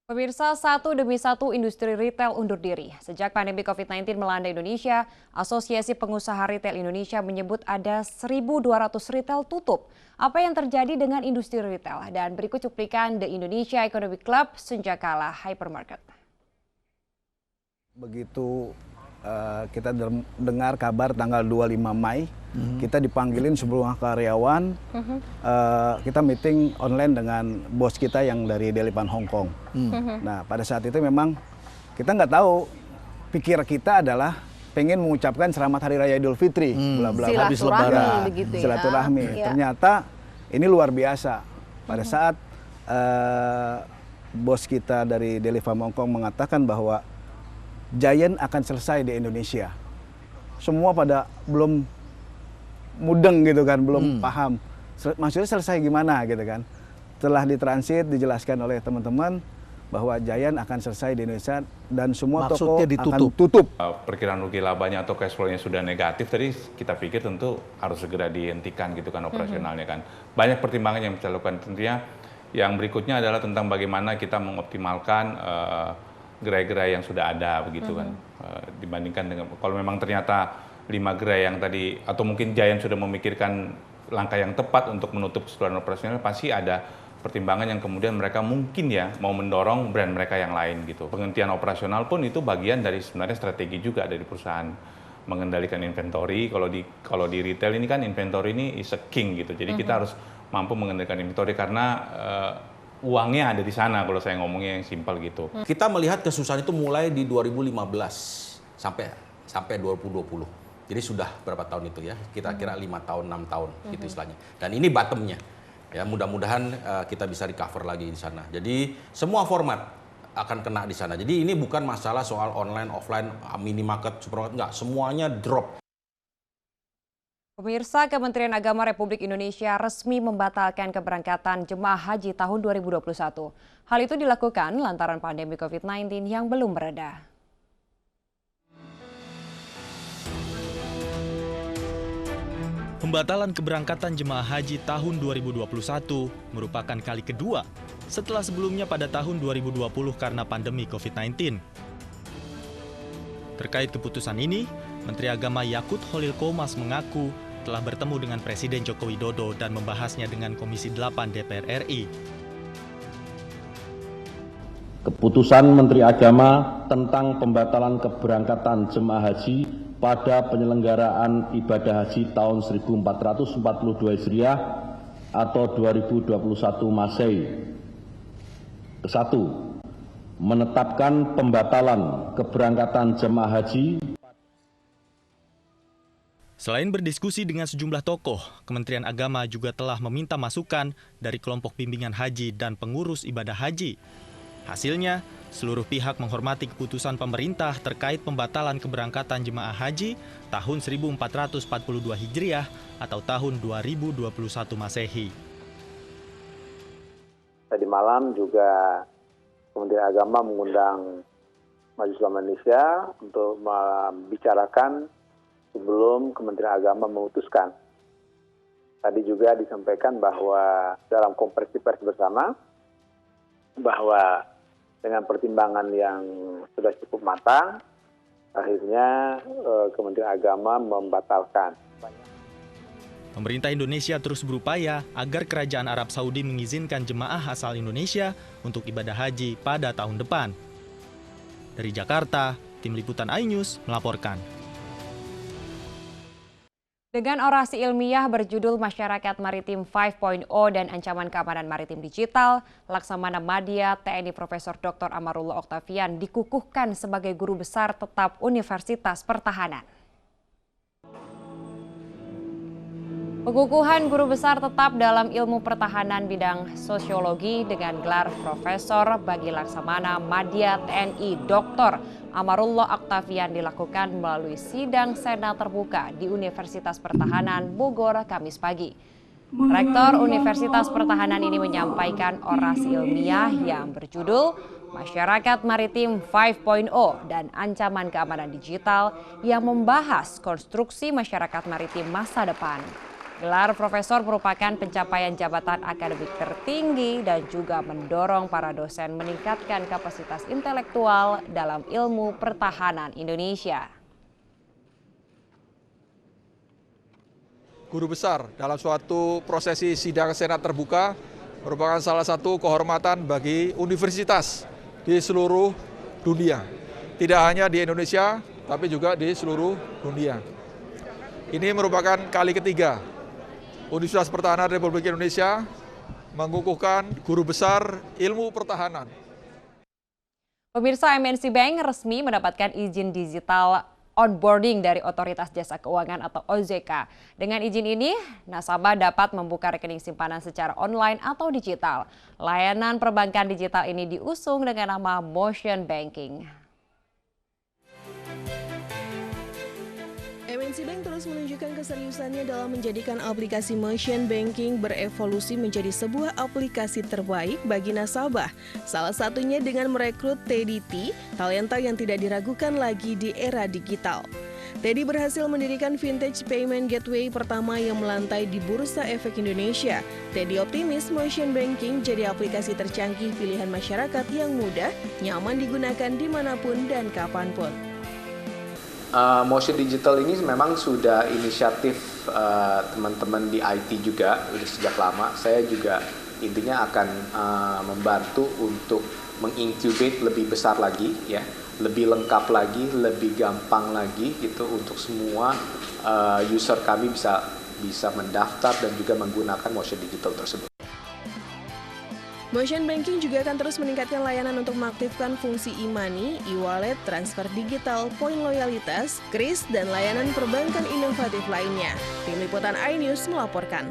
Pemirsa, satu demi satu industri retail undur diri. Sejak pandemi COVID-19 melanda Indonesia, Asosiasi Pengusaha Retail Indonesia menyebut ada 1.200 retail tutup. Apa yang terjadi dengan industri retail? Dan berikut cuplikan The Indonesia Economic Club Senjakala Hypermarket. Begitu kita dengar kabar tanggal 25 Mei, kita dipanggilin seluruh karyawan, kita meeting online dengan bos kita yang dari Delipan Hong Kong. Nah, pada saat itu memang kita nggak tahu, pikir kita adalah pengen mengucapkan selamat Hari Raya Idul Fitri, habis Lebaran, silaturahmi. Ternyata ini luar biasa. Pada saat bos kita dari Delipan Hong Kong mengatakan bahwa Giant akan selesai di Indonesia. Semua pada belum mudeng gitu kan, belum paham. Maksudnya selesai gimana gitu kan. Telah ditransit, dijelaskan oleh teman-teman bahwa Giant akan selesai di Indonesia dan semua toko akan tutup. Perkiraan rugi labanya atau cash flow-nya sudah negatif, tadi kita pikir tentu harus segera dihentikan gitu kan operasionalnya kan. Banyak pertimbangan yang kita lakukan tentunya. Yang berikutnya adalah tentang bagaimana kita mengoptimalkan gerai-gerai yang sudah ada begitu kan, dibandingkan dengan kalau memang ternyata 5 gerai yang tadi atau mungkin Giant sudah memikirkan langkah yang tepat untuk menutup keseluruhan operasional, pasti ada pertimbangan yang kemudian mereka mungkin ya mau mendorong brand mereka yang lain gitu. Penghentian operasional pun itu bagian dari sebenarnya strategi juga dari perusahaan mengendalikan inventory. Kalau di retail ini kan inventory ini is a king gitu, jadi kita harus mampu mengendalikan inventory karena uangnya ada di sana kalau saya ngomongnya yang simpel gitu. Kita melihat kesusahan itu mulai di 2015 sampai 2020. Jadi sudah berapa tahun itu ya? Kira-kira 5 tahun, 6 tahun gitu istilahnya. Dan ini bottomnya. Ya, mudah-mudahan kita bisa recover lagi di sana. Jadi semua format akan kena di sana. Jadi ini bukan masalah soal online, offline, minimarket, supermarket, enggak. Semuanya drop. Pemirsa, Kementerian Agama Republik Indonesia resmi membatalkan keberangkatan jemaah haji tahun 2021. Hal itu dilakukan lantaran pandemi COVID-19 yang belum mereda. Pembatalan keberangkatan jemaah haji tahun 2021 merupakan kali kedua setelah sebelumnya pada tahun 2020 karena pandemi COVID-19. Terkait keputusan ini, Menteri Agama Yakut Khalil Qomas mengaku telah bertemu dengan Presiden Joko Widodo dan membahasnya dengan Komisi 8 DPR RI. Keputusan Menteri Agama tentang pembatalan keberangkatan jemaah haji pada penyelenggaraan ibadah haji tahun 1442 Hijriah atau 2021 Masehi. Kesatu, menetapkan pembatalan keberangkatan jemaah haji. Selain berdiskusi dengan sejumlah tokoh, Kementerian Agama juga telah meminta masukan dari kelompok bimbingan haji dan pengurus ibadah haji. Hasilnya, seluruh pihak menghormati keputusan pemerintah terkait pembatalan keberangkatan jemaah haji tahun 1442 Hijriah atau tahun 2021 Masehi. Tadi malam juga Kementerian Agama mengundang Majelis Ulama Indonesia untuk membicarakan sebelum Kementerian Agama memutuskan. Tadi juga disampaikan bahwa dalam konferensi pers bersama, bahwa dengan pertimbangan yang sudah cukup matang, akhirnya Kementerian Agama membatalkan. Pemerintah Indonesia terus berupaya agar Kerajaan Arab Saudi mengizinkan jemaah asal Indonesia untuk ibadah haji pada tahun depan. Dari Jakarta, Tim Liputan iNews melaporkan. Dengan orasi ilmiah berjudul Masyarakat Maritim 5.0 dan Ancaman Keamanan Maritim Digital, Laksamana Madya TNI Profesor Dr. Amarullah Oktavian dikukuhkan sebagai guru besar tetap Universitas Pertahanan. Pengukuhan guru besar tetap dalam ilmu pertahanan bidang sosiologi dengan gelar Profesor bagi Laksamana Madya TNI Dr. Amarullah Oktavian dilakukan melalui sidang senat terbuka di Universitas Pertahanan Bogor Kamis pagi. Rektor Universitas Pertahanan ini menyampaikan orasi ilmiah yang berjudul Masyarakat Maritim 5.0 dan Ancaman Keamanan Digital yang membahas konstruksi masyarakat maritim masa depan. Gelar profesor merupakan pencapaian jabatan akademik tertinggi dan juga mendorong para dosen meningkatkan kapasitas intelektual dalam ilmu pertahanan Indonesia. Guru besar dalam suatu prosesi sidang senat terbuka merupakan salah satu kehormatan bagi universitas di seluruh dunia. Tidak hanya di Indonesia, tapi juga di seluruh dunia. Ini merupakan kali ketiga Universitas Pertahanan Republik Indonesia mengukuhkan guru besar ilmu pertahanan. Pemirsa, MNC Bank resmi mendapatkan izin digital onboarding dari Otoritas Jasa Keuangan atau OJK. Dengan izin ini, nasabah dapat membuka rekening simpanan secara online atau digital. Layanan perbankan digital ini diusung dengan nama Motion Banking. MNC Bank terus menunjukkan keseriusannya dalam menjadikan aplikasi Motion Banking berevolusi menjadi sebuah aplikasi terbaik bagi nasabah. Salah satunya dengan merekrut Teddy T, talenta yang tidak diragukan lagi di era digital. Teddy berhasil mendirikan vintage payment gateway pertama yang melantai di Bursa Efek Indonesia. Teddy optimis Motion Banking jadi aplikasi tercanggih pilihan masyarakat yang mudah, nyaman digunakan dimanapun dan kapanpun. Motion Digital ini memang sudah inisiatif teman-teman di IT juga udah sejak lama. Saya juga intinya akan membantu untuk mengincubate lebih besar lagi, ya, lebih lengkap lagi, lebih gampang lagi gitu untuk semua user kami bisa mendaftar dan juga menggunakan Motion Digital tersebut. Motion Banking juga akan terus meningkatkan layanan untuk mengaktifkan fungsi e-money, e-wallet, transfer digital, poin loyalitas, kris, dan layanan perbankan inovatif lainnya. Tim Liputan iNews melaporkan.